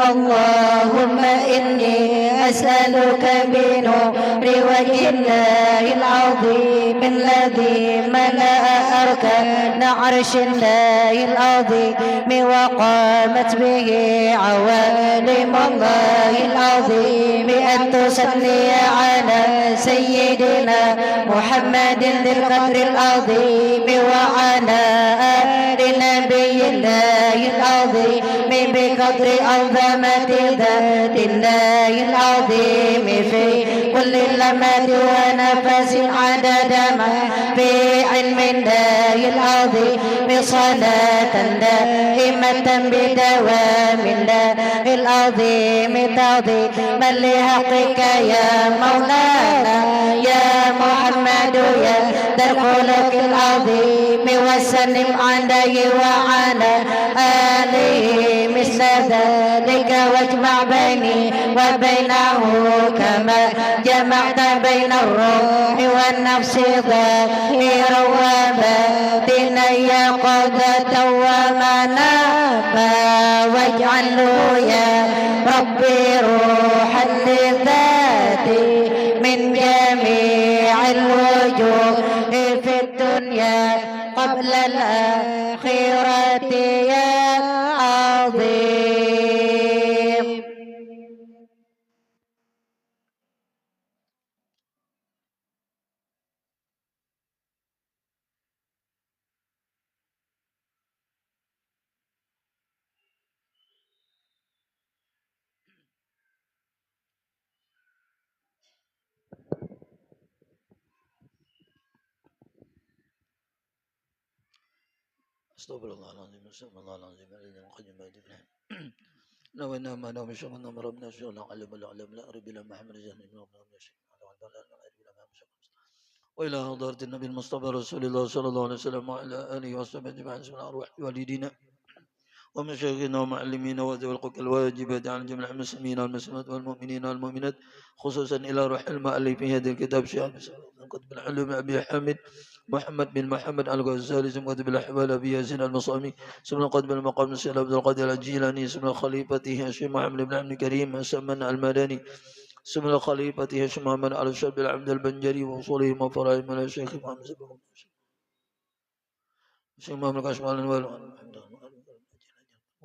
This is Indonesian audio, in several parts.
اللهم إني أسألك بنور وجه الله العظيم الذي ملأ أركان عرش الله العظيم وقامت به عوالم الله العظيم أن تصلي على سيدنا محمد ذي القدر العظيم وعلى آل نبي الله العظيم بقدر عظمة ذات الله العظيم في كل لمحة ونفس عدد ما في علم الله العظيم صلاة دائمة بدوام الله العظيم تعظيما لحقك يا مولانا يا محمد يا ذا الخلق العظيم وسلم عليه وعلى آله مثل ذلك واجمع بيني وبينه كما جمعت بين الروح والنفس ظاهرا وباطنا يقظة ومناما واجعله يا ربي روحا لذاتي من جميع الوجوه في الدنيا قبل الآخرة يا عظيم. Astagfirullahaladzim, astagfirullahaladzim, لو إنما نوم شغل نمر من الشغل علم العلم لا أرب إلى محمد جهنم من الشيء وإلى حضرة النبي المصطفى رسول الله صلى الله عليه وسلم وعلى آله وصحبه أجمعين سبحان أرواح والدينا ومشايخنا ومعلمين وذوي الحقوق الواجبة على جميع المسلمين والمسلمات والمؤمنين والمؤمنات خصوصا إلى روح المؤلف في هذا الكتاب شيخ قطب الحلم أبي حامد محمد بن محمد الغزالي ثم قطب الأحوال أبي ياسين المصامي ثم قطب المقام السيد عبد القادر الجيلاني ثم خليفته الشيخ محمد بن عبد الكريم سمن المدني ثم خليفته الشيخ محمد على الشاب العبد البنجري وصولهم وفرائهم على الشيخ محمد الشيخ محمد كشمال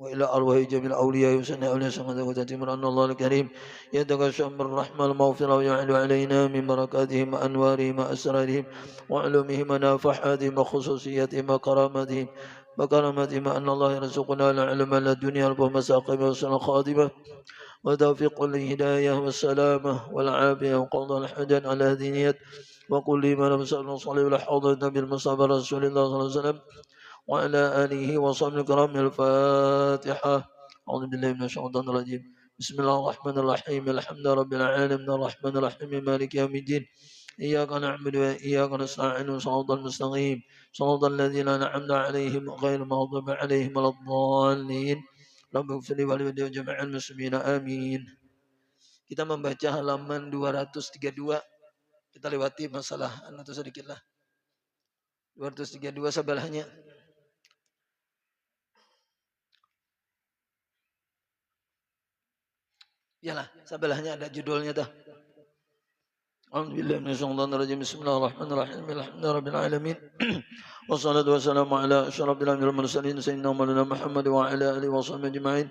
وإلى أرواح جميع الأولياء وسنة أولياء سمد وتتمر أن الله الكريم يتغشى من الرحمة المغفرة ويعلو علينا من بركاتهم وأنوارهم وأسرارهم وعلومهم ونافحاتهم وخصوصياتهم وكراماتهم وكراماتهم أن الله يرزقنا العلم للدنيا والمساقب والسنة خادمة وتوفيق الهداية والسلامة والعافية وقضاء الحاجات على هدينية وكل ما لم نسأل صلي ولا حوض النبي المصطفى رسول الله صلى الله عليه وسلم وعلى آله وصحبه الكرام. الفاتحة. أعوذ بالله من الشيطان الرجيم. بسم الله الرحمن الرحيم. الحمد لله رب العالمين الرحمن الرحيم مالك يوم الدين إياك نعبد وإياك نستعين صراط المستقيم صراط الذين أنعمت عليهم غير المغضوب عليهم ولا الضالين. Rabbi ufli wali wali jami'al muslimin amin. Kita membaca halaman 232. Kita lewati masalah itu sedikit lah. 232 sebelahnya. Yalah, sebelahnya ada judulnya dah. Alhamdulillah minasyaitonir bismillahirrahmanirrahim. Alhamdulillahirabbil alamin. Wassalatu wassalamu ala asyrafil anbiya'i wal mursalin sayyidina Maulana Muhammad wa ala alihi washabbihi ajma'in.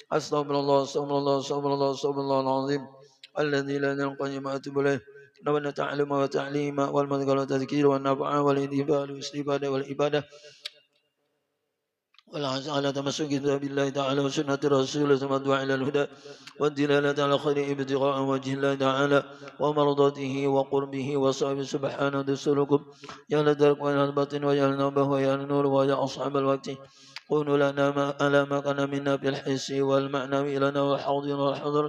Astaghfirullah astaghfirullah astaghfirullah astaghfirullahal azim alladzi la ilaha illa huwa atubu ilaih. Nawana ta'alluma wa ta'lima wal madhkara wa tadhkira wan naf'a wal intifa' wal istifadah wal ibadah والعزاء على تمسك كتاب الله تعالى وسنة رسوله ثم الدعاء إلى الهدى والدلالة على خير ابتغاء وجه الله تعالى ومرضاته وقربه وصحبه سبحانه دستوركم يا لدرك ويا الباطن ويا النوبة ويا النور ويا أصحاب الوقت كونوا لنا على ما كان منا في الحس والمعنى لنا والحاضر والحضر.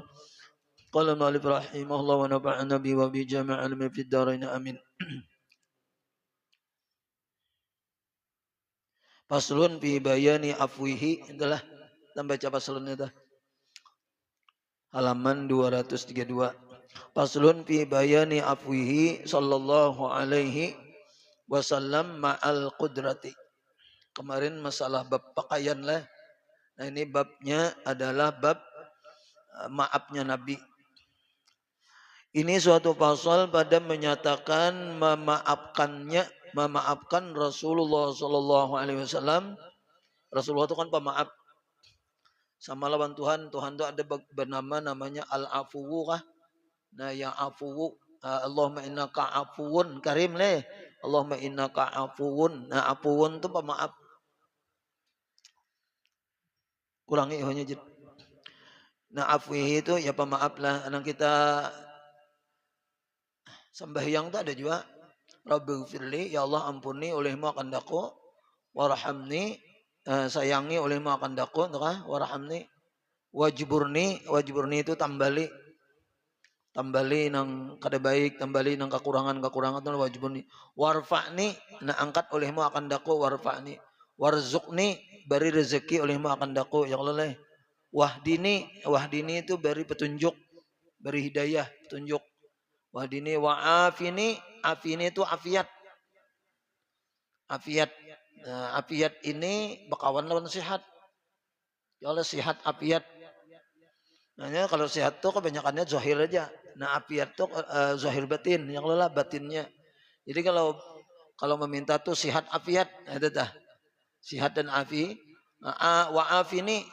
قال المؤلف رحمه الله ونفعنا به وبجميع علم في الدارين آمين. Faslun fi bayani afwihi. Itulah kita baca faslunnya dah. Halaman 232. Faslun fi bayani afwihi sallallahu alaihi wasallam ma'al qudrati. Kemarin masalah bab pakaian lah. Nah ini babnya adalah bab maafnya Nabi. Ini suatu pasal pada menyatakan memaafkan Rasulullah Sallallahu Alaihi Wasallam. Rasulullah itu kan pemaaf. Sama lawan Tuhan, Tuhan itu ada bernama namanya Al-Afuwu kah? Nah yang Afuwu, Allahumma innaka afuwun karim leh. Allahumma innaka afuwun. Nah afuwun itu pemaaf. Kurangi hanya jid. Nah afwi itu ya pemaaf lah. Anak kita sembahyang itu ada juga. Rabbighfirli, ya Allah ampuni olehmu akan daku. Warhamni, sayangi olehmu akan daku. Warhamni. Wajburni itu tambali nang kada baik, tambali nang kekurangan itu wajburni. Warfa'ni, na angkat olehmu akan daku. Warfa'ni. Warzuqni, beri rezeki olehmu akan daku. Ya Allah. Wahdini itu beri petunjuk, beri hidayah, petunjuk. Wahdini wa'afini, afini itu afiat. Nah, afiat ini bakawan lawan sehat. Ya Allah sehat afiat. Nah, kalau sehat tuh kebanyakannya zahir aja. Nah, afiat tuh zahir batin, yang Allah batinnya. Jadi kalau meminta tuh sehat afiat, nah, itu dah. Sehat dan afi. Wa'afini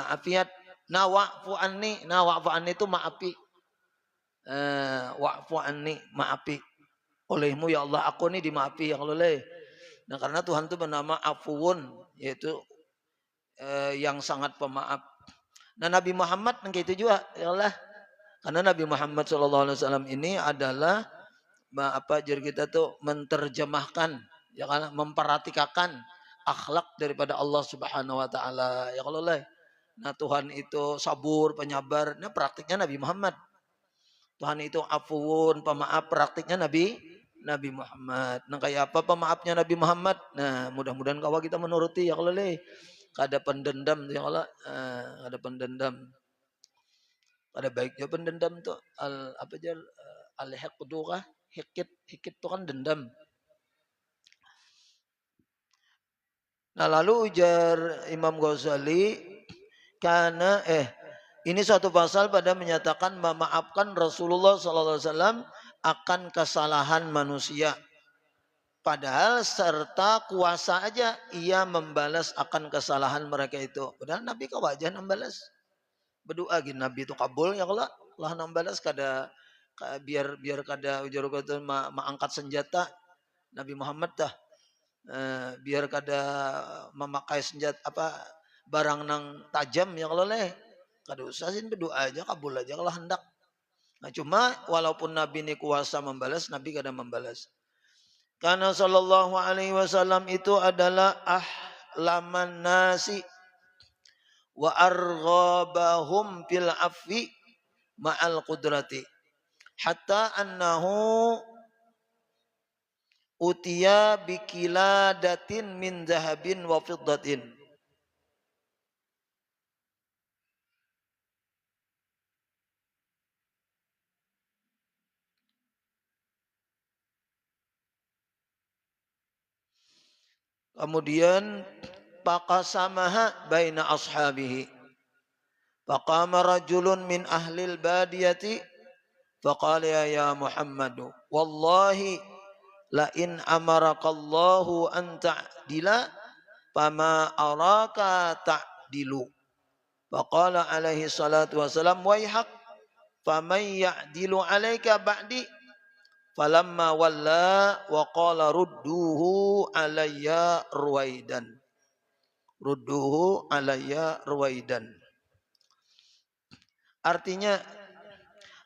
afiat. Wa'fu anni itu maafi. Wa'fu anni maafi. Olehmu ya Allah aku nih dimaafi yang Allah. Nah karena Tuhan itu bernama Afuwun, yaitu yang sangat pemaaf. Nah Nabi Muhammad begitu juga ya Allah. Karena Nabi Muhammad SAW ini adalah jadi kita tuh menterjemahkan, ya kan, memperhatikan akhlak daripada Allah Subhanahu Wa Taala. Ya Allah. Nah Tuhan itu sabur, penyabar. Nah praktiknya Nabi Muhammad. Tuhan itu afuun, pemaaf, praktiknya Nabi Muhammad. Nah kayak apa pemaafnya Nabi Muhammad? Nah mudah-mudahan kawan kita menuruti ya Allah. Kada pendendam ya Allah. Kada pendendam. Kada baiknya pendendam tuh al-hiqdu kah? Hikit itu kan dendam. Nah lalu ujar Imam Ghazali karena ini suatu pasal pada menyatakan memaafkan Rasulullah SAW akan kesalahan manusia. Padahal serta kuasa aja ia membalas akan kesalahan mereka itu. Padahal Nabi kawajan membalas. Berdoa gini Nabi itu kabul ya Allah. Allah membalas kada biar kada ujar kata mengangkat senjata Nabi Muhammad dah. Biar kada memakai senjata barang nang tajam ya Allah. Kada usah sih berdoa aja kabul aja kalau hendak. Nah cuma walaupun Nabi ini kuasa membalas, Nabi kadang membalas. Karena Sallallahu Alaihi Wasallam itu adalah ahlaman nasi wa arghabahum fil afwi ma'al qudrati hatta annahu utiya bikiladatin min zahabin wa fiddatin. Kemudian faqasamaha baina ashabihi. Faqama rajulun min ahlil badiyati faqala ya Muhammadu wallahi la in amarakallahu an ta'dila fama araka ta'dilu. Faqala alaihi salatu wassalam waihak faman ya'dilu alaika ba'di. Falamma walla wa qala rudduhu alayya ruwaidan. Rudduhu alayya ruwaidan. Artinya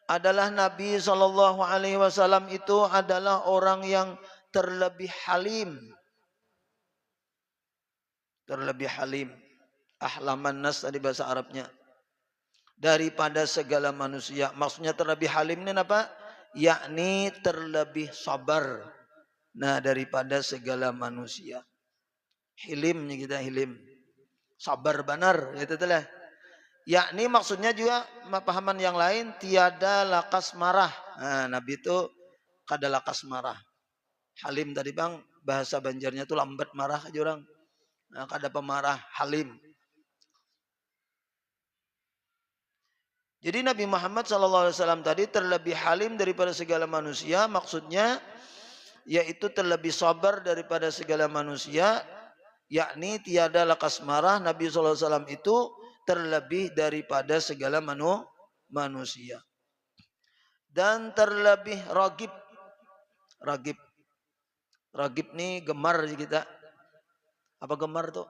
adalah Nabi SAW itu adalah orang yang terlebih halim. Terlebih halim. Ahlaman nas tadi bahasa Arabnya. Daripada segala manusia. Maksudnya terlebih halim ini apa? Yakni terlebih sabar. Nah daripada segala manusia. Hilimnya kita hilim. Sabar benar. Itu telah. Yakni maksudnya juga pemahaman yang lain. Tiada lakas marah. Nah Nabi itu kada lakas marah. Halim tadi bang. Bahasa Banjarnya itu lambat marah aja orang. Nah, kada pemarah, halim. Jadi Nabi Muhammad SAW tadi terlebih halim daripada segala manusia, maksudnya yaitu terlebih sabar daripada segala manusia, yakni tiada lekas marah. Nabi SAW itu terlebih daripada segala manusia. Dan terlebih ragib. Ragib nih gemar kita. Apa gemar tuh?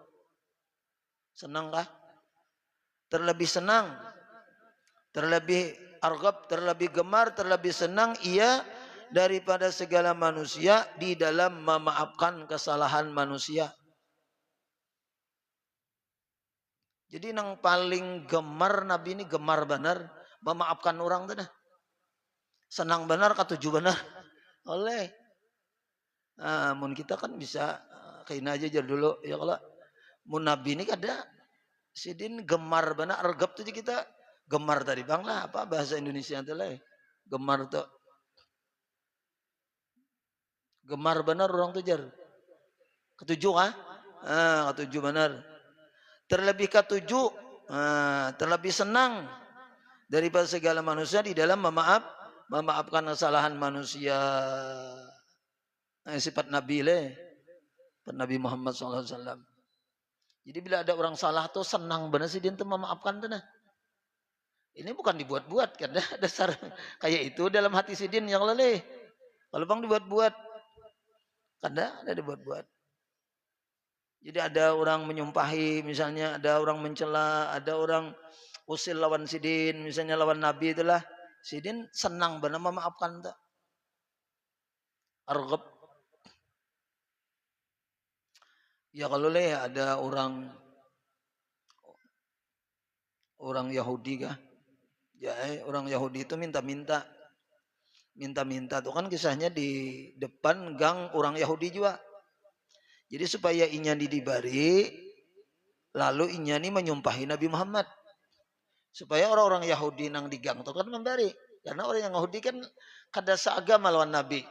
Senang kah? Terlebih senang. Terlebih argab, terlebih gemar, terlebih senang ia daripada segala manusia di dalam memaafkan kesalahan manusia. Jadi yang paling gemar Nabi ini gemar benar memaafkan orang tuh dah. Senang benar katuju benar. Oleh. Mun kita kan bisa kayak aja dulu ya kalau mun Nabi ini kada sidin gemar benar argab tuh kita gemar tadi bang lah apa bahasa Indonesia itu lah gemar tuh gemar benar orang tuh jar ketujuh ketujuh benar terlebih ketujuh terlebih senang daripada segala manusia di dalam memaafkan kesalahan manusia. Sifat Nabi Nabi Muhammad SAW. Jadi bila ada orang salah tuh senang benar sih dia tuh memaafkan tuh nah. Ini bukan dibuat-buat kan dasar kayak itu dalam hati sidin yang leleh. Kalau bang dibuat-buat, kada ada dibuat-buat. Jadi ada orang menyumpahi, misalnya ada orang mencela, ada orang usil lawan sidin, misalnya lawan Nabi itulah, sidin senang benar memaafkan tak. Arghab. Ya kalau ada orang Yahudi kah? Ya, orang Yahudi itu minta-minta tuh kan kisahnya di depan gang orang Yahudi juga. Jadi supaya inya dibari, lalu inya nih menyumpahi Nabi Muhammad. Supaya orang-orang Yahudi nang di gang tuh kan membari. Karena orang yang Yahudi kan kada seagama lawan Nabi.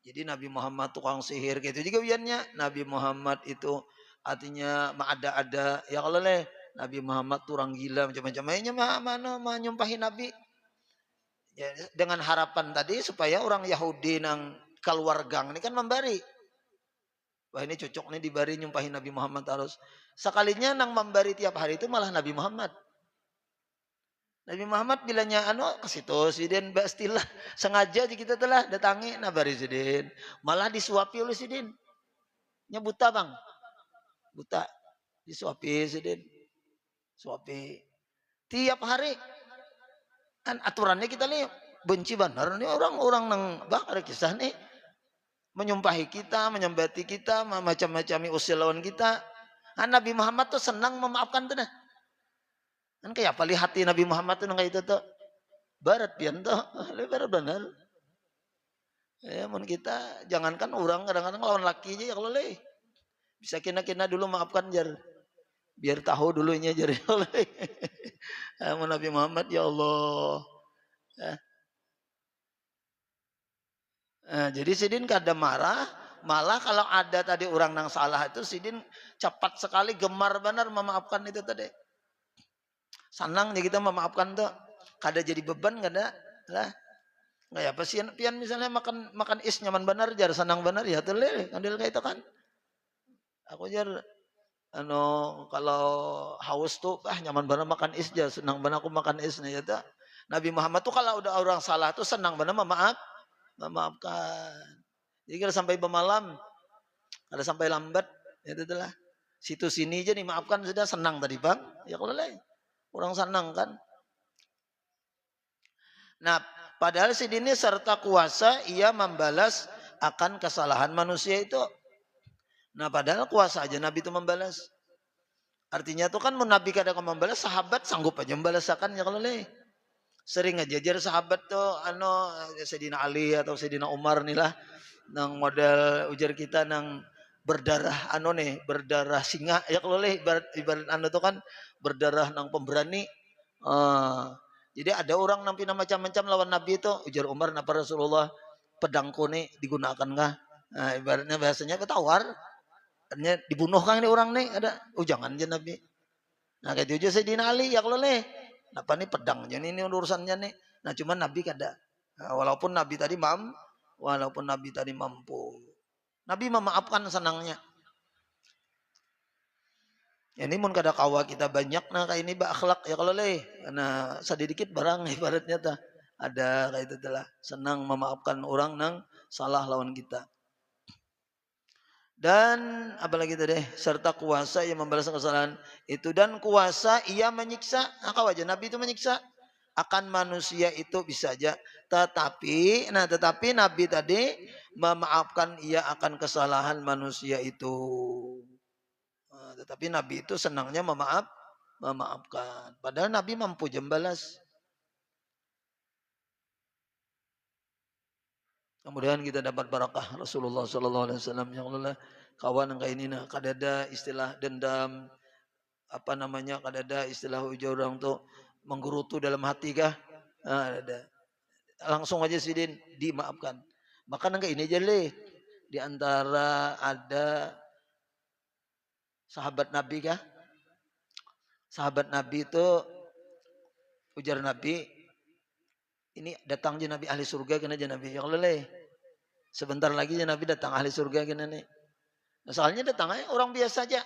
Jadi Nabi Muhammad tukang sihir gitu juga biarnya. Nabi Muhammad itu artinya ada ya kalau Nabi Muhammad turang gila macam-macam mainnya mana menyumpahi Nabi. Ya, dengan harapan tadi supaya orang Yahudi nang keluar gang ini kan membari. Wah ini cocok nih dibari nyumpahi Nabi Muhammad terus. Sekalinya nang membari tiap hari itu malah Nabi Muhammad. Nabi Muhammad bilangnya ke situ sidin bastilah sengaja kita telah datangi nabari sidin malah disuapi oleh sidin nya buta bang buta disuapi sidin suapi tiap hari kan aturannya kita nih benci benar nih orang-orang nang bang ada kisah nih menyumpahi kita menyembati kita macam-macam usil lawan kita. Nabi Muhammad tuh senang memaafkan tuh nah. Kan kayak apa hati Nabi Muhammad tuh kayak itu tuh barat pian tuh barat benar ya mun kita jangankan orang kadang-kadang lawan laki aja ya kalau bisa kena dulu maafkan jar biar tahu dulunya jar mun Nabi Muhammad ya Allah jadi sidin kada marah malah kalau ada tadi orang nang salah itu sidin cepat sekali gemar benar memaafkan itu tadi. Senangnya kita memaafkan tuh kada jadi beban kada lah kayak apa sih pian misalnya makan is nyaman benar jar senang benar ya tuh ngambil kayak itu kan aku jar kalau haus tuh nyaman benar makan is jar senang benar aku makan is nih ya Nabi Muhammad tuh kalau udah orang salah tuh senang benar memaafkan jadi kada sampai bermalam kada sampai lambat ya itu lah situ sini aja nih maafkan sudah senang tadi bang ya kalau orang senang kan. Nah, padahal sidini serta kuasa ia membalas akan kesalahan manusia itu. Nah, padahal kuasa aja Nabi itu membalas. Artinya itu kan Nabi kadang membalas sahabat sanggup aja membalasakan ya kalau sering aja jar sahabat tuh Sayyidina Ali atau Sayyidina Umar nih lah nang model ujar kita nang berdarah berdarah singa ya kalau ibarat tuh kan berdarah nang pemberani jadi ada orang nampi macam-macam lawan Nabi itu ujar Umar napa Rasulullah pedangku nih digunakan kah ibaratnya bahasanya ketawar Artinya dibunuh kan ini orang nih ada. Oh jangan aja Nabi. Nah kayak itu aja Sayyidina Ali ya kalau leh. Apa nih pedangnya ini urusannya nih. Nah cuman Nabi kada. Nah, walaupun Nabi tadi mampu. Nabi memaafkan senangnya. Ya, ini mun kada kawa kita banyak nah kayak ini akhlak ya kalau leh. Nah sedikit barang ibaratnya ta. Ada kayak itu telah senang memaafkan orang nang salah lawan kita. Dan apalagi tadi serta kuasa yang membalas kesalahan itu dan kuasa ia menyiksa. Nah, aja Nabi itu menyiksa akan manusia itu bisa aja. Tetapi Nabi tadi memaafkan ia akan kesalahan manusia itu. Nah, tetapi Nabi itu senangnya memaafkan. Padahal Nabi mampu jembalas. Kemudian kita dapat barakah Rasulullah Sallallahu Alaihi Wasallam yang Allah kawan yang kayak ini nah kadada istilah dendam apa namanya kadada istilah ujar orang tuh menggerutu dalam hati kah nah, ada langsung aja sidin dimaafkan bahkan kayak ini aja leh di antara ada sahabat Nabi kah sahabat Nabi itu ujar Nabi ini datang aja Nabi ahli surga kena aja Nabi ya Allah leh sebentar lagi ya Nabi datang ahli surga kena nih nah, soalnya datang aja orang biasa aja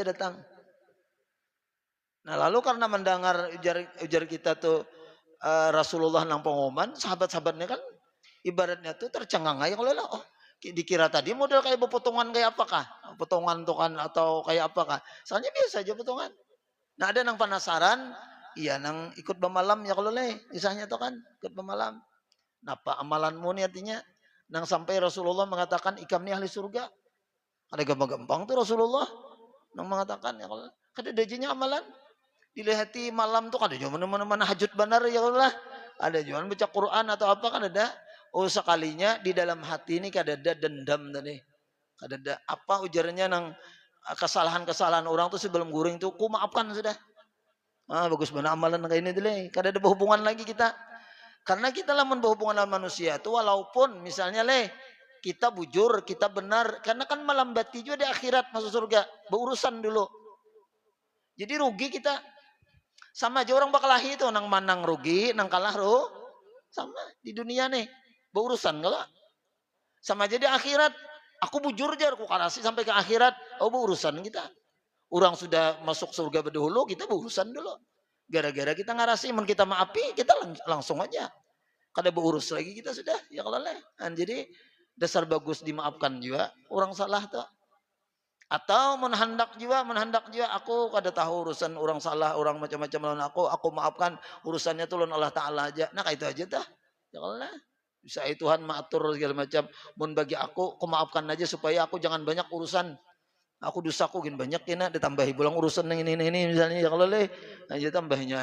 datang. Nah lalu karena mendengar ujar kita tuh Rasulullah nang pengumuman, sahabat-sahabatnya kan ibaratnya tuh tercengang aja kalau lah, oh dikira tadi model kayak potongan kayak apakah, potongan tuh kan atau kayak apakah, soalnya biasa aja potongan. Nah ada nang penasaran, iya nang ikut bermalam ya kalau leh, misalnya tuh kan ikut bermalam. Napa amalanmu nih artinya, nang sampai Rasulullah mengatakan ikam nih ahli surga. Ada gampang-gampang tuh Rasulullah yang mengatakan ya kalau kada dajinya amalan dilihati malam tuh kada cuma mana hajut benar ya Allah ada cuma baca Quran atau apa kan ada oh sekalinya di dalam hati ini kada ada dendam tadi kada ada apa ujarnya nang kesalahan-kesalahan orang tuh sebelum guring tuh ku maafkan sudah bagus benar amalan kayak ini deh kada ada berhubungan lagi kita karena kita lah berhubungan dengan manusia tuh walaupun misalnya kita bujur, kita benar. Karena kan malam bati juga di akhirat masuk surga. Berurusan dulu. Jadi rugi kita. Sama aja orang bakalahi itu. Nang manang rugi, nang kalah sama di dunia nih. Berurusan kalau. Sama aja di akhirat. Aku bujur aja, aku karasi sampai ke akhirat. Oh berurusan kita. Orang sudah masuk surga berdahulu, kita berurusan dulu. Gara-gara kita ngarasi, kita maafi, kita langsung aja. Kada berurus lagi kita sudah. Ya kalau jadi dasar bagus dimaafkan juga orang salah tuh atau menhendak juga aku kada tahu urusan orang salah orang macam-macam lawan aku maafkan urusannya tuh lawan Allah Ta'ala aja nah kayak itu aja dah ya Allah bisa Tuhan mengatur segala macam mun bagi aku maafkan aja supaya aku jangan banyak urusan aku dosaku gin banyak kena ditambahi pulang urusan yang ini misalnya ya Allah aja tambahnya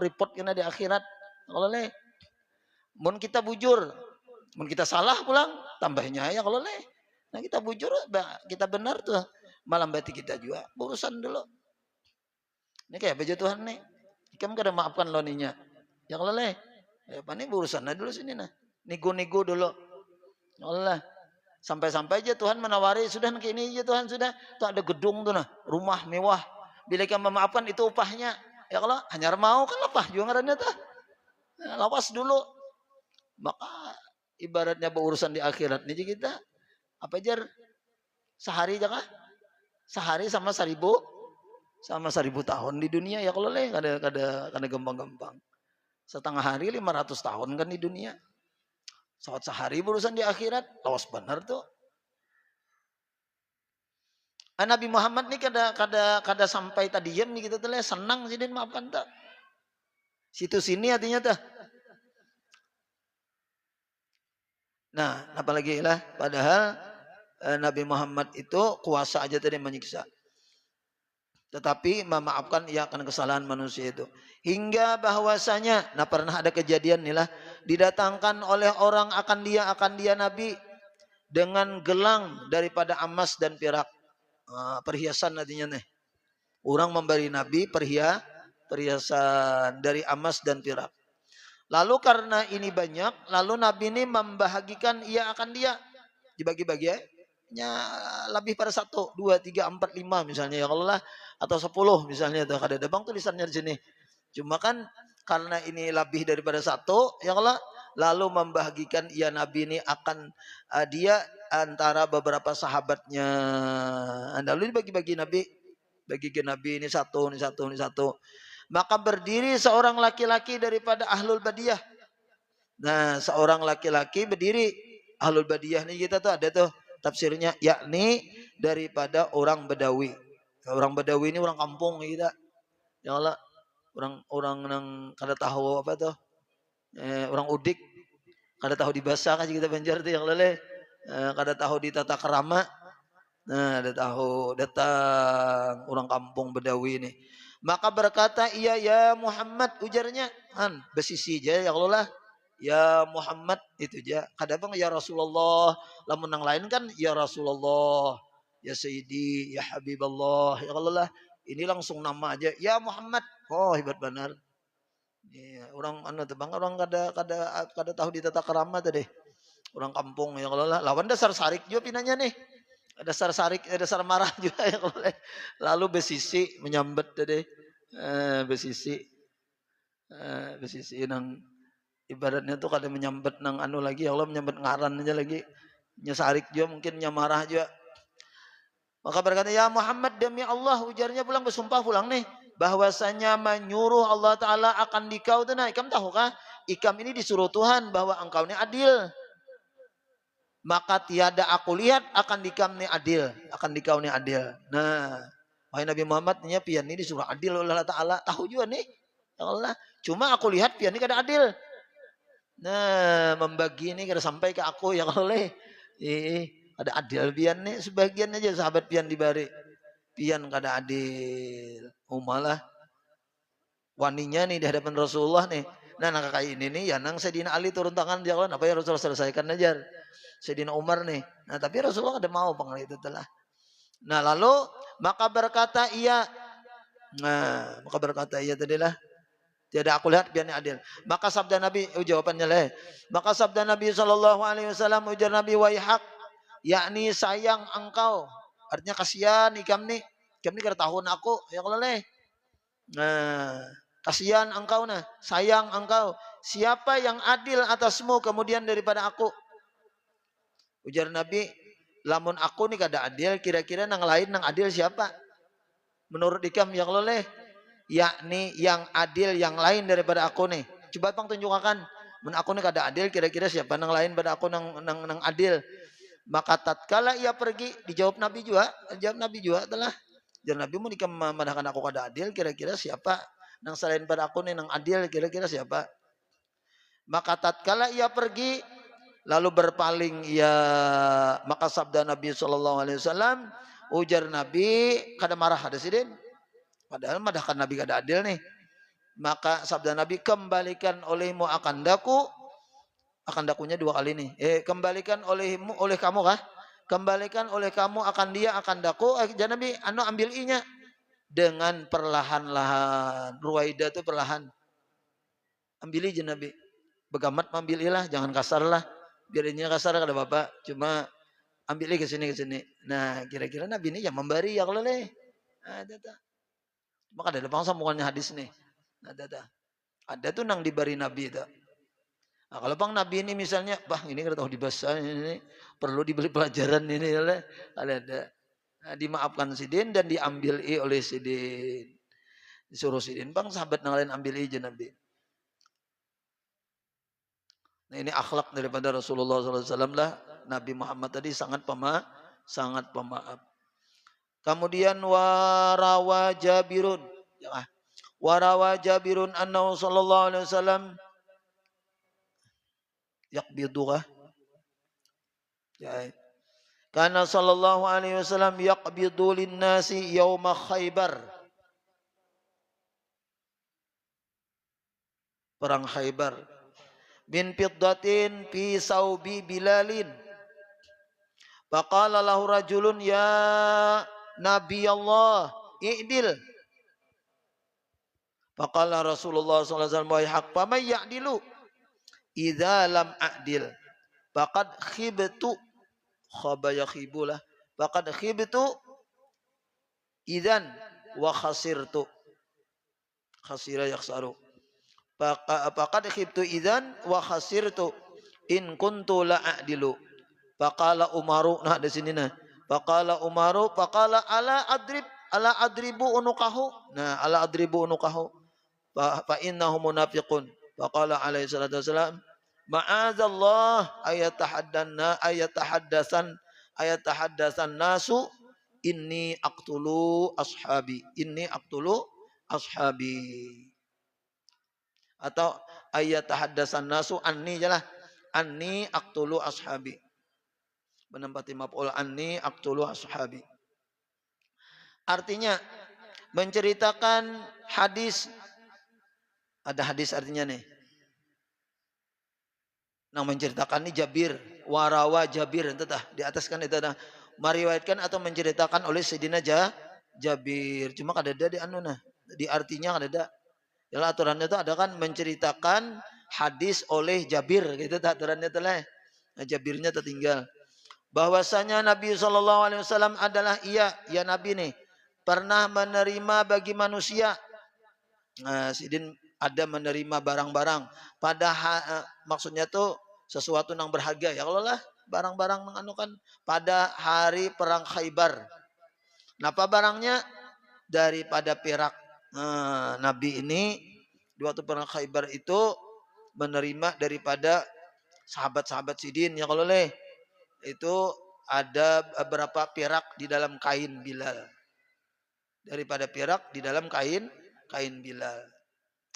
report kena di akhirat ya Allah mun kita bujur mun kita salah pulang tambahnya ya kalau nah kita bujur kita benar tuh malam bati kita juga urusan dulu ini kayak baju Tuhan nih ikam kada maafkan loninya ya kalau apa nih urusan dulu sini nah nego dulu ya Allah sampai aja Tuhan menawari sudah kayak ini aja Tuhan sudah tuh ada gedung tuh nah rumah mewah bila kamu memaafkan itu upahnya ya kalau hanya mau kan apa juga ngarannya tuh lawas dulu maka ibaratnya berurusan di akhirat nih kita apa jar sehari aja kah sehari sama 1000 tahun di dunia ya kalau kada gampang-gampang setengah hari 500 tahun kan di dunia saat sehari berurusan di akhirat lawas benar tuh Nabi Muhammad nih kada sampai tadi nih kita tuh senang sih dan maafkan tak situ sini artinya tuh. Nah, apalagi lah, padahal Nabi Muhammad itu kuasa aja tadi menyiksa. Tetapi memaafkan ia akan kesalahan manusia itu. Hingga bahwasanya, nah pernah ada kejadian nih lah, didatangkan oleh orang akan dia Nabi dengan gelang daripada emas dan perak. Perhiasan artinya nih. Orang memberi Nabi perhiasan dari emas dan perak. Lalu karena ini banyak, lalu Nabi ini membahagikan ia akan dia. Dibagi-bagi ya. lebih pada 1, 2, 3, 4, 5 misalnya ya Allah, atau 10 misalnya tuh kada ada bang tulisannya di sini. Cuma kan karena ini lebih daripada 1 ya Allah, lalu membagikan ya Nabi ini akan dia antara beberapa sahabatnya. Lalu dibagi-bagi Nabi, bagikan Nabi ini 1, ini 1, ini 1. Maka berdiri seorang laki-laki daripada Ahlul Badiyah. Nah, seorang laki-laki berdiri Ahlul Badiyah nih kita tuh ada tuh tafsirnya, yakni daripada orang Badawi. Orang Badawi ini orang kampung kita. Ya Allah, orang yang kada tahu apa tuh, orang udik, kada tahu di bahasa kan kita Banjar tuh yang lele, kada tahu di tata kerama. Nah, ada tahu datang orang kampung Badawi ini. Maka berkata iya ya Muhammad, ujarnya kan besisi aja ya Allah lah. Ya Muhammad itu aja. Kadang ya Rasulullah, lamun yang lain kan ya Rasulullah, ya Sayyidi, ya Habiballah, ya Allah lah. Ini langsung nama aja ya Muhammad. Oh, hebat benar. Ya, orang anu tebang orang kada tahu di tata kerama tadi. Orang kampung ya Allah lah. Lawan dasar sarik juga pinanya nih. Dasar sarik, dasar marah juga ya kalau lalu besisi menyambet tadi, besisi nang ibaratnya tuh kada menyambet nang anu lagi ya Allah, menyambet ngaran aja lagi, nyesarik juga mungkin nyamarah juga. Maka berkata ya Muhammad demi Allah, ujarnya pulang bersumpah pulang nih bahwasanya menyuruh Allah Ta'ala akan dikau tuh. Nah ikam tahukah ikam ini disuruh Tuhan bahwa engkau ini adil. Maka tiada aku lihat akan dikau ni adil, akan dikau ni adil. Nah, wahai Nabi Muhammad nya pian ini disuruh adil oleh Allah Taala, tahu juga nih. Ya Allah, cuma aku lihat pian ini kada adil. Nah, membagi ini kada sampai ke aku ya Allah. Ada adil pian nih, sebagian aja sahabat pian dibari. Pian kada adil. Malah waninya nih di hadapan Rasulullah nih. Nah, kayak ini nih ya nang Sayyidina Ali turun tangan dia apa ya Rasulullah selesaikan aja. Sayyidina Umar nih. Nah, tapi Rasulullah ada mau pengal itu telah. Nah, lalu maka berkata iya. Nah, maka berkata iya tadilah. Tiada aku lihat biarnya adil. Maka sabda Nabi, jawabannya leh. Maka sabda Nabi sallallahu alaihi wasallam, ujar Nabi waihak, yakni sayang engkau. Artinya kasihan ikam nih kada tahun aku ya kalau leh. Nah, kasihan engkau nah, sayang engkau. Siapa yang adil atasmu kemudian daripada aku? Ujar Nabi, lamun aku nih kada adil, kira-kira nang lain nang adil siapa? Menurut ikam ya Allah leh, yakni yang adil yang lain daripada aku nih. Coba bang tunjukkan, mun aku nih kada adil, kira-kira siapa nang lain pada aku nang adil? Maka tatkala ia pergi, dijawab Nabi juga, telah. Jadi Nabi mau ikam memandangkan aku kada adil, kira-kira siapa nang selain pada aku nih nang adil, kira-kira siapa? Maka tatkala ia pergi, lalu berpaling ya, maka sabda Nabi sallallahu alaihi wasallam, ujar Nabi kada marah ada sidin. Padahal madahkan Nabi kada adil nih. Maka sabda Nabi, kembalikan olehmu akan dakunya 2 kali nih. Kembalikan olehmu oleh kamu kah? Kembalikan oleh kamu akan dia akan daku. Jangan Nabi ambil inya dengan perlahan-lahan. Ruwaida itu perlahan. Ambil aja Nabi. Begamat ambil ilah, jangan kasar lah. Biar ini kasar kada bapak, cuma ambil ke sini. Nah, kira-kira Nabi ini yang memberi ya kalau leh. Ada. Maka ada bangsa sambungannya hadis nih. Ada tuh nang diberi Nabi itu. Nah, kalau bang Nabi ini misalnya, bang ini kada tahu di bahasa ini perlu diberi pelajaran ini oleh ada. Nah, dimaafkan sidin dan diambil oleh sidin. Disuruh sidin, bang sahabat nang lain ambil aja Nabi. Nah, ini akhlak daripada Rasulullah SAW lah. Nabi Muhammad tadi sangat pemaaf. Kemudian warawa Jabirun. Warawa Jabirun annahu sallallahu alaihi wasallam yaqbiduha. Ya. Karena sallallahu alaihi wasallam yaqbidu lin-nasi yauma Khaybar. Perang Khaybar. Min fiddatin fi saubi Bilalin. Faqala lahu rajulun ya Nabi Allah i'dil. Faqala Rasulullah sallallahu alaihi wasallam wa haq faman ya'dilu idza lam a'dil faqad khibtu khaba yakhibulah. Faqad khibtu idzan wa khasirtu. Khasira yakhsaru. Faqad khibtu idzan wa khasirtu in kuntu la a'dilu. Faqala Umaru, nah di sini nah. Faqala Umaru, faqala ala adribu unuqahu. Nah, ala adribu unuqahu. Fa innahu munafiqun. Faqala alaihi salatu wasalam, ma'adzallah ayatahaddatsan nasu inni aqtulu ashabi. Atau ayatahaddatsan nasu anni jalah anni aqtulu ashabi. Menempati maf'ul anni aqtulu ashabi. Artinya menceritakan hadis. Ada hadis artinya nih. Nah, menceritakan ini Jabir, warawa Jabir, itu dah di atas kan itu dah meriwayatkan atau menceritakan oleh Sayyidina Jabir. Cuma kada ada di anu nah, di artinya kada ada. Ya aturannya itu ada kan menceritakan hadis oleh Jabir gitu aturannya itu lah. Nah, Jabirnya tertinggal. Bahwasanya Nabi SAW adalah ya Nabi nih pernah menerima bagi manusia. Nah, Sidin ada menerima barang-barang pada maksudnya tuh sesuatu yang berharga ya kalau lah barang-barang menganukan pada hari perang Khaybar. Napa barangnya? Daripada perak. Nah, Nabi ini di waktu perang Khaybar itu menerima daripada sahabat-sahabat Sidin ya kalau leh itu ada beberapa perak di dalam kain Bilal. Daripada perak di dalam kain Bilal.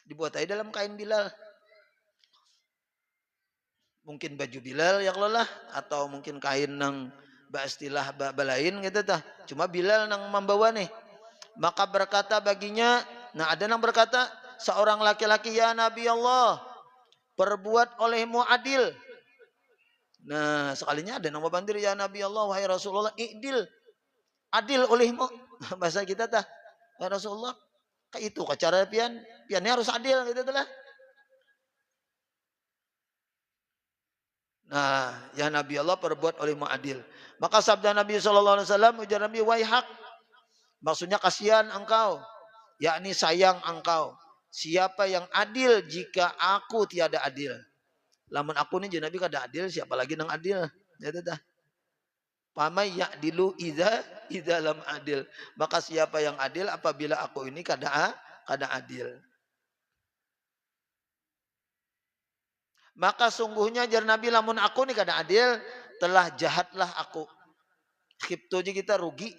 Dibuat aja dalam kain Bilal. Mungkin baju Bilal ya kalau lah atau mungkin kain nang istilah balain gitu tah. Cuma Bilal nang membawa nih. Maka berkata baginya, nah ada nang berkata, seorang laki-laki ya Nabi Allah, perbuat olehmu adil. Nah, sekalinya ada nang bandir ya Nabi Allah wahai Rasulullah, i'dil. Adil olehmu. Bahasa kita tah. Ya Rasulullah, kayak itu cara piannya harus adil gitu lah. Nah, ya Nabi Allah perbuat oleh mu'adil. Maka sabda Nabi SAW, ujar Nabi, waihak. Maksudnya kasihan engkau. Yakni sayang engkau. Siapa yang adil jika aku tiada adil. Lamun aku ni Nabi kada adil, siapa lagi nang adil. Ya dah. Pamai ya'dilu idza lam adil. Maka siapa yang adil apabila aku ini kada adil. Maka sungguhnya jar Nabi lamun aku ni kada adil, telah jahatlah aku. Khibtu je kita rugi.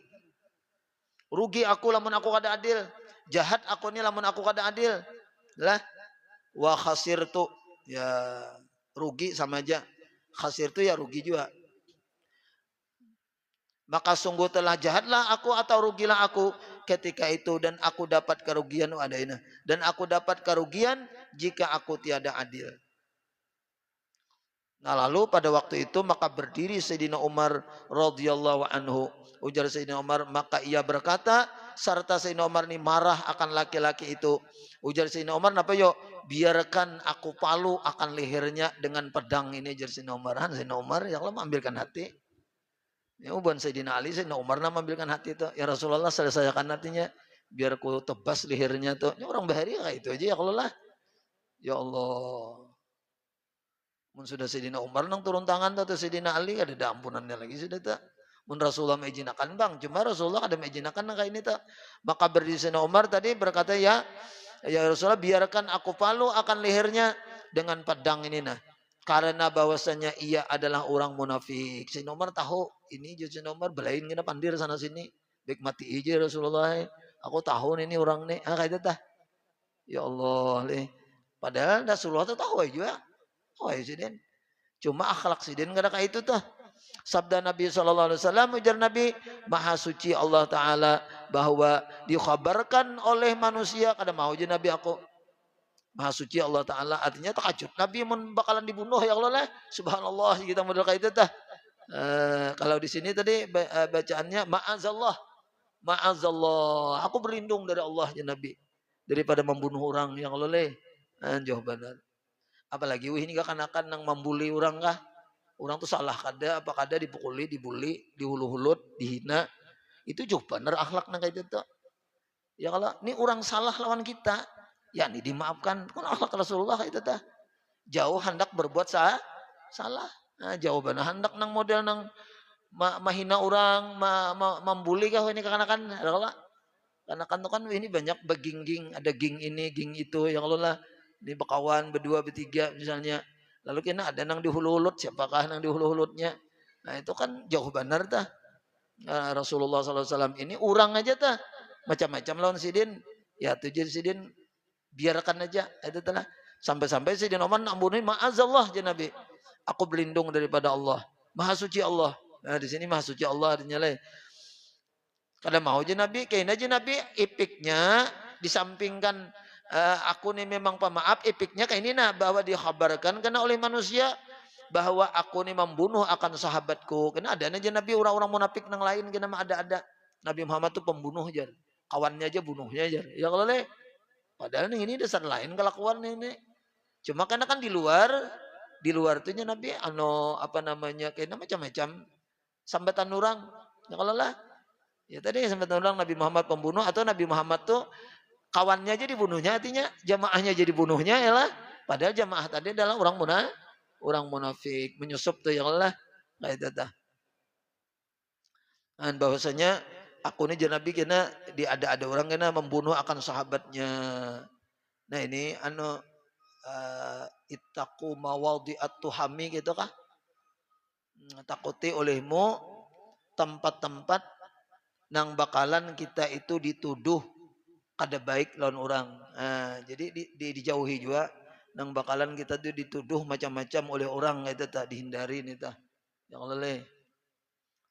Rugi aku lamun aku kada adil. Jahat aku ni lamun aku kada adil. Lah wa khasirtu, ya rugi sama aja. Khasirtu ya rugi juga. Maka sungguh telah jahatlah aku atau rugilah aku ketika itu, dan aku dapat kerugian dan aku dapat kerugian jika aku tiada adil. Nah, lalu pada waktu itu maka berdiri Sayyidina Umar radhiyallahu anhu. Ujar Sayyidina Umar, maka ia berkata, serta Sayyidina Umar ini marah akan laki-laki itu. Ujar Sayyidina Umar, "Napa yo? Biarkan aku palu akan lehernya dengan pedang ini." Ujar Sayyidina Umar. Sayyidina Umar ya Allah mengambilkan hati. Ya bukan Sayyidina Ali, Sayyidina Umar mengambilkan hati itu. Ya Rasulullah, selesaikan hatinya biar ku tebas lehernya tuh. Ini orang bahari kayak itu aja ya kalau lah. Ya Allah. Mun sudah Sayyidina Umar nang turun tangan atau Sayyidina Ali ada ampunannya lagi sudah tak. Mun Rasulullah mengizinakan bang, cuma Rasulullah ada mengizinakan nang kayak ini tak. Maka berdiri Sayyidina Umar tadi berkata, ya Rasulullah, biarkan aku palu akan lehernya dengan pedang ini nah. Karena bahwasanya ia adalah orang munafik. Sayyidina Umar tahu ini, Sayyidina Umar belain kena pandir sana sini. Baik mati aja Rasulullah. Aku tahu ini orang nih. Kayak itu tah. Ya Allah, padahal Rasulullah tuh tahu aja. Oh Sidin. Cuma akhlak Sidin kada kayak itu tuh. Sabda Nabi SAW, ujar Nabi, maha suci Allah Ta'ala, bahwa dikhabarkan oleh manusia, kada mau aja Nabi aku. Maha suci Allah Ta'ala, artinya takajud. Nabi bakalan dibunuh ya Allah lah. Subhanallah, kita model kayak itu tuh. Kalau di sini tadi bacaannya ma'azallah. Ma'azallah. Aku berlindung dari Allah ya Nabi. Daripada membunuh orang yang Allah leh. Jauh benar. Apalagi ini kan akan nang membuli orang kah? Orang tuh salah kada, apa kada dipukuli, dibully, dihulu-hulut, dihina. Itu juga bener akhlaknya kayak itu. Ya kalau ini orang salah lawan kita, ya ini dimaafkan. Kan akhlak Rasulullah itu tah. Jauh hendak berbuat salah. Nah, jawabannya hendak nang model nang mahina orang, membuli kah ini kekanakan. Kanakan tuh kan ini banyak beging-ging, ada ging ini, ging itu. Yang lo lah, ini berkawan, berdua, bertiga misalnya. Lalu kena ada nang dihulu-hulut, siapakah nang dihulu-hulutnya. Nah itu kan jauh benar tah. Rasulullah SAW ini orang aja tah. Macam-macam lawan sidin. Ya tujuan sidin biarkan aja. Itu telah. Sampai-sampai sidin Umar nak bunuhin ma'azallah je Nabi. Aku berlindung daripada Allah. Maha suci Allah. Nah di sini maha suci Allah dinyalai. Kada mau je Nabi. Kayaknya aja Nabi ipiknya disampingkan aku nih memang pemaaf, epiknya kayak ini nah bahwa dikhabarkan karena oleh manusia bahwa aku nih membunuh akan sahabatku. Karena ada aja Nabi orang-orang munafik nang lain kena ada. Nabi Muhammad tuh pembunuh aja. Kawannya aja bunuhnya aja. Ya kalau padahal ini dasar lain kelakuan ini. Cuma karena kan di luar tuh Nabi apa namanya kayaknya macam-macam sambatan orang. Ya kalau lah ya tadi sambatan orang Nabi Muhammad pembunuh atau Nabi Muhammad tuh kawannya jadi bunuhnya, artinya jamaahnya jadi bunuhnya ya lah. Padahal jamaah tadi adalah orang munafik menyusup tuh ya Allah kayak itu tah. Dan bahwasanya aku ini Nabi kena ada orang kena membunuh akan sahabatnya. Nah ini ittaqu mawadhi'at tuhami gitu kah? Takuti olehmu tempat-tempat nang bakalan kita itu dituduh kada baik lawan orang. Nah, jadi dijauhi juga nang bakalan kita tuh dituduh macam-macam oleh orang itu tak dihindari nih tah. Yang leleh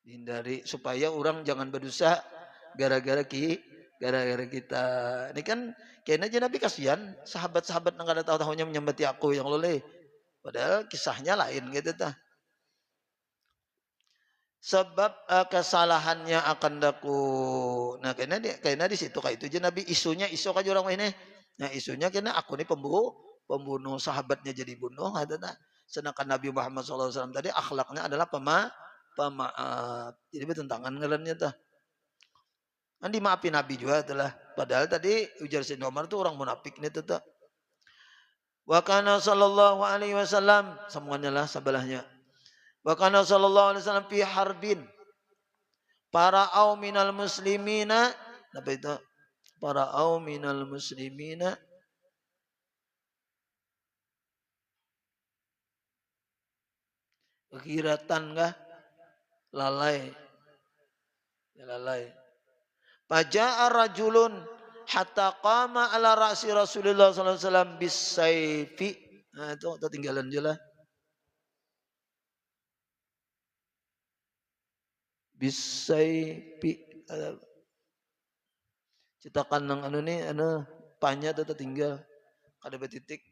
dihindari supaya orang jangan berdosa gara-gara kita. Ini kan kayaknya aja Nabi kasihan sahabat-sahabat nang kada tahu-tahunya menyambati aku yang leleh. Padahal kisahnya lain gitu tah. Sebab kesalahannya akan daku. Nah kayaknya di situ kayak itu aja Nabi isunya isu aja orang ini. Nah isunya kayaknya aku ini pembunuh sahabatnya jadi bunuh. Sedangkan Nabi Muhammad SAW tadi akhlaknya adalah pemaaf. Jadi bertentangan ngalannya tuh. Kan dimaafin Nabi juga itulah. Padahal tadi ujar Sayyidina Umar itu orang munafik nih tuh. Wa kana sallallahu alaihi wasallam semuanya lah sebelahnya. Wa kana sallallahu alaihi wasallam fi harbin para au minal muslimina apa itu para au minal muslimina kiratan kah lalai ya lalai paja'a rajulun hatta qama ala ra'si Rasulullah sallallahu alaihi wasallam bisayfi. Nah itu tinggalan je lah. Bisayfi cetakan nang panya tetap tinggal ada betitik.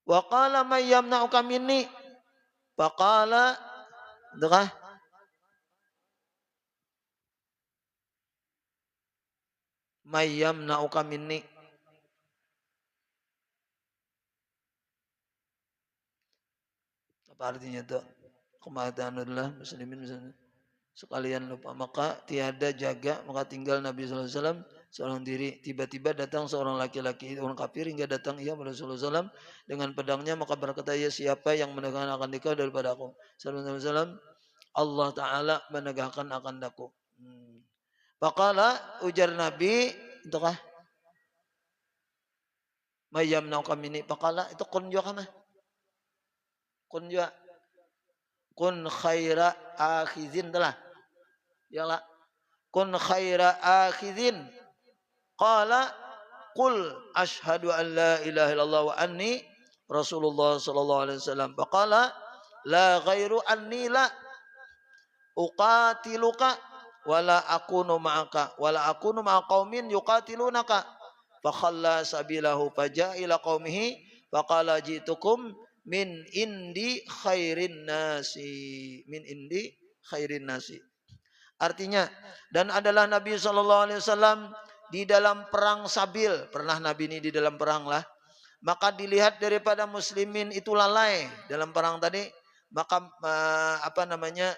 Wa qala may yamna'uka minni faqala dekah may yamna'uka minni apa artinya itu? Kematian adalah muslimin misalnya. Sekalian lupa maka tiada jaga maka tinggal Nabi SAW seorang diri. Tiba-tiba datang seorang laki-laki orang kafir hingga datang ia pada Rasulullah SAW dengan pedangnya maka berkata ya siapa yang menegakkan akan dikau daripada aku. Sallallahu alaihi wasallam Allah Ta'ala menegakkan akan daku. Faqala ujar Nabi itukah mayamna'u kamini faqala itu kun jua kama kun jua kun khaira akhizin telah ya lah kun khaira akhizin qala qul asyhadu an la ilaha illallah wa anni Rasulullah sallallahu alaihi wasallam faqala la ghairu anni la uqatiluka wala akunu ma'aka wala akunu ma'a qaumin yuqatilunaka fa khalla sabilahu faja'a ila qaumihi faqala ji'tukum min indi khairin nasi artinya dan adalah Nabi SAW di dalam perang Sabil pernah Nabi ini di dalam perang lah maka dilihat daripada muslimin itu lalai dalam perang tadi maka apa namanya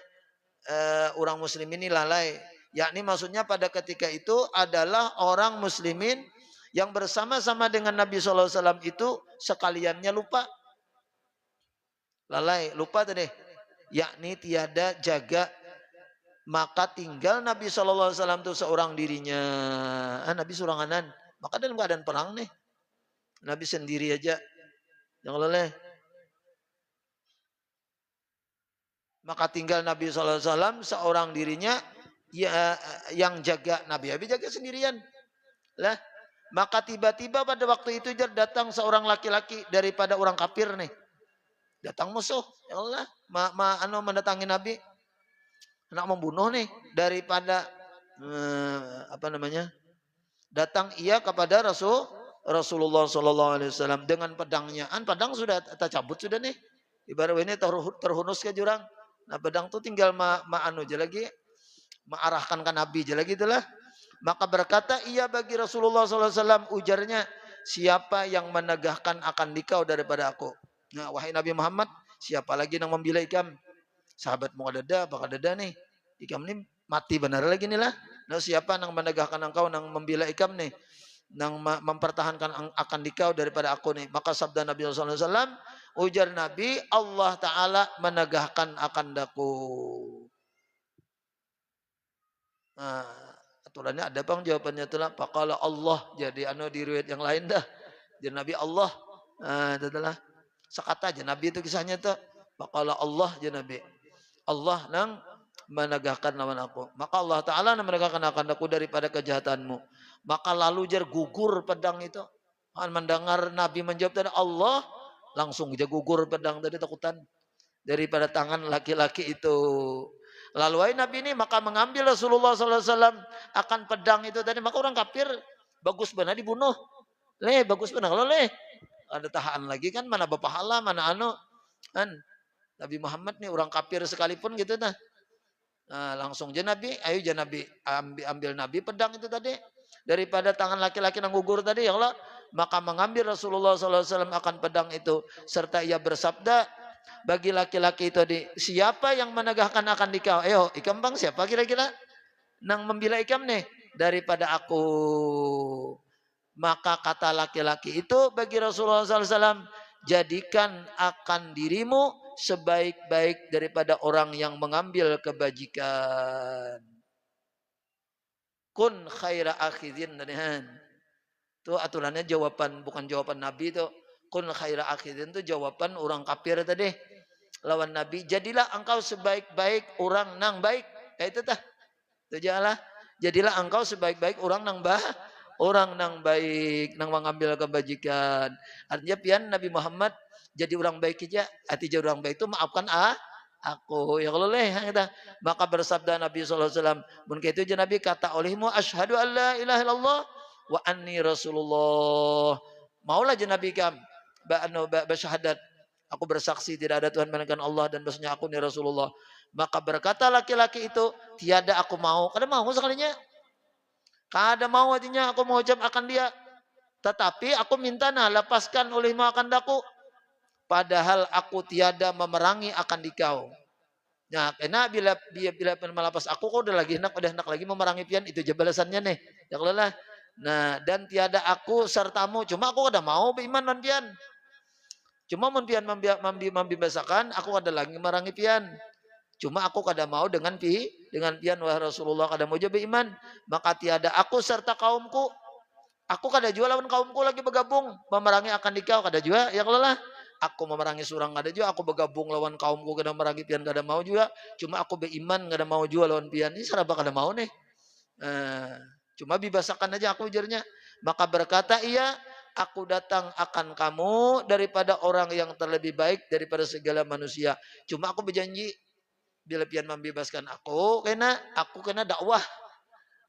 orang muslim ini lalai. Yakni maksudnya pada ketika itu adalah orang muslimin yang bersama-sama dengan Nabi SAW itu sekaliannya lupa. Lalai, lupa tadi. Yakni tiada jaga, maka tinggal Nabi SAW itu seorang dirinya. Nabi suranganan. Maka dalam keadaan perang nih. Nabi sendiri aja. Jangan lalai. Maka tinggal Nabi SAW seorang dirinya ya, yang jaga. Nabi jaga sendirian. Lah, maka tiba-tiba pada waktu itu datang seorang laki-laki daripada orang kafir nih. Datang musuh, ya Allah, mendatangi Nabi, nak membunuh nih daripada apa namanya? Datang ia kepada Rasulullah SAW dengan pedangnya. Pedang sudah tercabut sudah nih. Ibarat ini terhunus ke jurang. Nah pedang tuh tinggal aja lagi, mengarahkan ke Nabi aja lagi itulah. Maka berkata ia bagi Rasulullah SAW, ujarnya, siapa yang menegahkan akan dikau daripada aku? Nah, wahai Nabi Muhammad, siapa lagi yang membela ikam? Sahabatmu ada apakah ada nih? Ikam ini mati benar lagi nih lah. Nah, siapa yang menegahkan engkau, yang membela ikam nih? Yang mempertahankan akan dikau daripada aku nih? Maka sabda Nabi SAW, ujar Nabi, Allah Ta'ala menegahkan akan daku. Nah, aturannya ada bang, jawabannya itulah. Faqala Allah, jadi di riwayat yang lain dah. Jadi Nabi Allah, itulah. Sekata aja Nabi itu kisahnya tuh. Faqala Allah aja Nabi. Allah nang menegahkan lawan aku. Maka Allah Ta'ala nang menegahkan akan aku daripada kejahatanmu. Maka lalu jar gugur pedang itu. Mendengar Nabi menjawab tadi Allah, langsung aja gugur pedang tadi takutan daripada tangan laki-laki itu. Lalu Nabi ini maka mengambil Rasulullah SAW akan pedang itu tadi. Maka orang kafir bagus benar dibunuh. Bagus benar kalau ada tahan lagi kan, mana berpahala, mana kan Nabi Muhammad nih orang kafir sekalipun gitu nah. Nah, langsung aja Nabi, ayo aja Nabi ambil Nabi pedang itu tadi daripada tangan laki-laki yang gugur tadi ya Allah. Maka mengambil Rasulullah SAW akan pedang itu serta ia bersabda bagi laki-laki itu tadi, siapa yang menegahkan akan dikau? Ayo ikam bang, siapa kira-kira nang membela ikam nih daripada aku? Maka kata laki-laki itu bagi Rasulullah SAW, jadikan akan dirimu sebaik-baik daripada orang yang mengambil kebajikan. Kun khaira akhidin. Itu aturannya jawaban, bukan jawaban Nabi itu. Kun khaira akhidin itu jawaban orang kafir tadi. Lawan Nabi, jadilah engkau sebaik-baik orang nang baik. Kayak itu tah. Itu jalah. Jadilah engkau sebaik-baik orang nang orang nang baik, nang mengambil kebajikan. Artinya pian Nabi Muhammad jadi orang baik aja. Arti jadi orang baik itu maafkan aku. Ya kalau kita. Maka bersabda Nabi SAW. Mungkin itu Nabi kata olehmu asyhadu an la ilaha illallah wa anni rasulullah. Maulah Nabi kam bersyahadat. Aku bersaksi tidak ada Tuhan melainkan Allah dan bahwasanya aku ni Rasulullah. Maka berkata laki-laki itu, tiada aku mau. Kada mau sekalinya. Kada mau artinya aku mau ucap akan dia. Tetapi aku minta lepaskan olehmu akan daku. Padahal aku tiada memerangi akan dikau. Nah, karena bila melepas aku kau udah hendak lagi memerangi pian, itu aja balasannya nih. Ya kalau lah. Nah, dan tiada aku sertamu, cuma aku kada mau beriman non pian. Cuma mun pian membiasakan, aku kada lagi memerangi pian. Cuma aku kada mau dengan pian wahai Rasulullah, kada mau jadi beriman. Maka tiada aku serta kaumku. Aku kada jua lawan kaumku lagi bergabung memerangi akan dikau, kada jua. Ya kalau lah. Aku memerangi surang kada juga, aku bergabung lawan kaumku kada memerangi pian kada mau juga. Cuma aku beriman kada mau juga lawan pian. Ini seraba kada mau nih. Cuma bibasakan aja aku ujarnya. Maka berkata ia, aku datang akan kamu daripada orang yang terlebih baik daripada segala manusia. Cuma aku berjanji bila pian membebaskan aku kena dakwah.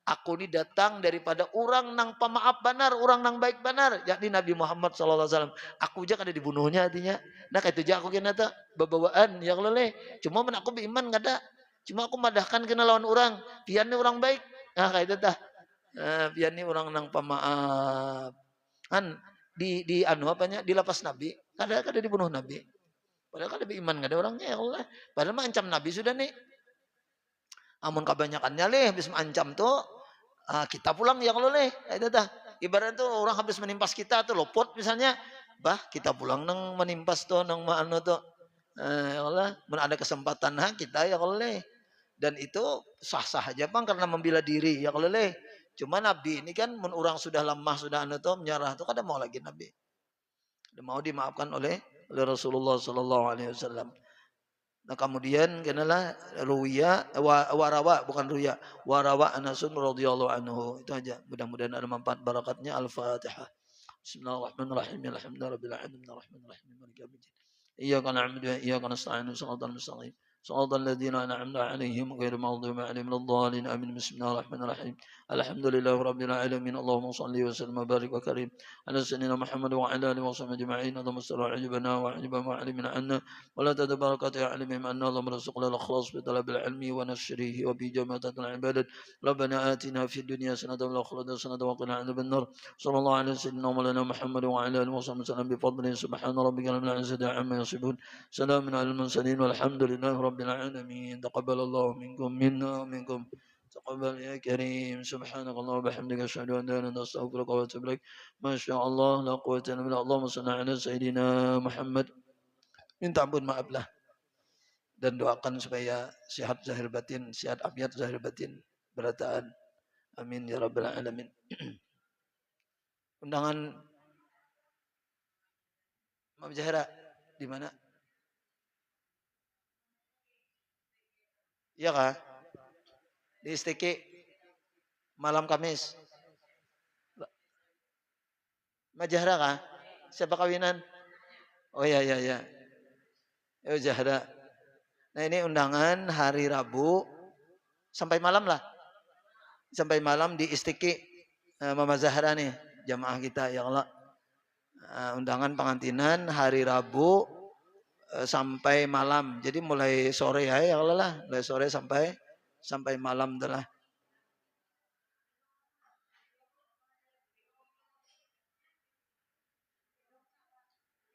Aku ini datang daripada orang nang pemaaf benar, orang nang baik benar, yakni Nabi Muhammad SAW. Aku aja kada dibunuhnya artinya. Nah kayak itu aja aku kena tak babawaan yang leleh. Cuma men aku beriman kada. Cuma aku madahkan kena lawan orang. Pian ni orang baik. Nah kayak itu tah. Pian ni orang nang pemaaf. Kan di apanya dilepas Nabi. Kada dibunuh Nabi. Padahal kan lebih iman nggak ada orangnya ya Allah. Padahal mah ancam Nabi sudah nih. Amun kebanyakannya leh habis mengancam tuh kita pulang ya kalau leh. Itu dah. Ibarat tuh orang habis menimpas kita tuh lopot misalnya, bah kita pulang nang menimpas tuh nang anu tuh. Ya Allah, ada kesempatan kita ya kalau leh. Dan itu sah-sah aja bang karena membela diri ya kalau leh. Cuma Nabi ini kan orang sudah lemah sudah anu tuh menyerah tuh kada mau lagi Nabi. Udah mau dimaafkan oleh Rasulullah Sallallahu Alaihi Wasallam. Nah kemudian kenalah ruya warawa bukan ruya warawa Anasun radhiyallahu anhu itu aja. Mudah-mudahan ada manfaat barakatnya. Al-Fatihah. Bismillahirrahmanirrahim. Alhamdulillahirabbil alamin arrahmanirrahim maliki yaumiddin. Iyyaka na'budu wa iyyaka nasta'in shiratal mustaqim. صراط الذين أنعمت عليهم غير المغضوب عليهم ولا الضالين آمين بسم الله الرحمن الرحيم الحمد لله رب العالمين اللهم صل وسلم وبارك وكريم على سيدنا محمد وعلى آله وصحبه أجمعين اللهم استر عيوبنا وعيوب ما علمنا عنا ولا تتبارك يا علم أن اللهم ارزقنا الإخلاص بطلب العلم ونشره وبجماعة العبادة ربنا آتنا في الدنيا سنة والآخرة سنة وقنا عذاب النار صلى الله على سيدنا مولانا محمد وعلى آله وصحبه وسلم بفضله سبحان ربك رب العزة عما يصفون سلام على المرسلين والحمد لله رب العالمين تقبل الله منكم منا ومنكم تقبل يا كريم سبحانك اللهم وبحمدك أشهد أن لا إله إلا أنت أستغفرك وأتوب إليك ما شاء الله لا قوة إلا بالله اللهم صل على سيدنا محمد minta ampun maaf lah dan doakan supaya sehat zahir batin sehat afiat zahir batin berataan amin ya rabbal alamin. Undangan Mam Zahra di mana? Iya kah? Di STK malam Kamis. Mbak Zahra kah? Siapa kawinan? Oh iya iya iya. Ya Zahra. Nah ini undangan hari Rabu sampai malam lah. Sampai malam di Istiki Mama Zahra nih jamaah kita ya Allah. Undangan pengantinan hari Rabu sampai malam. Jadi mulai sore ya Allah lah. Mulai sore sampai malam dah.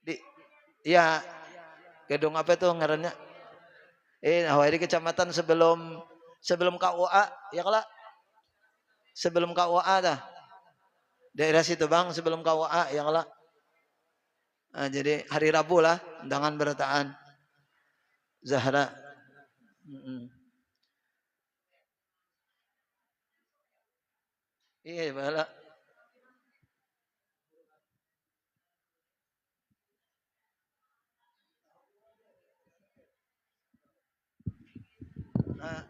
Di ya gedung apa tuh ngarannya? Di kecamatan sebelum KUA ya kalau sebelum KUA dah. Daerah situ Bang sebelum KUA ya kalau. Jadi hari Rabu lah undangan berataan Zahra. Iya bala. Nah,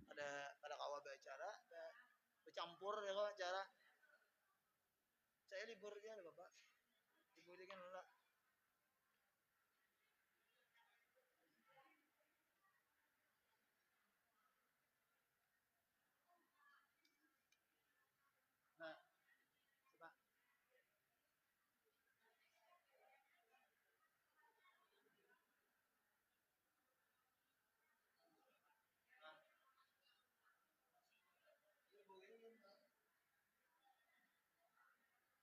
ada kawah acara, ada bercampur ya kalau acara. Saya liburnya Bapak. Liburnya kan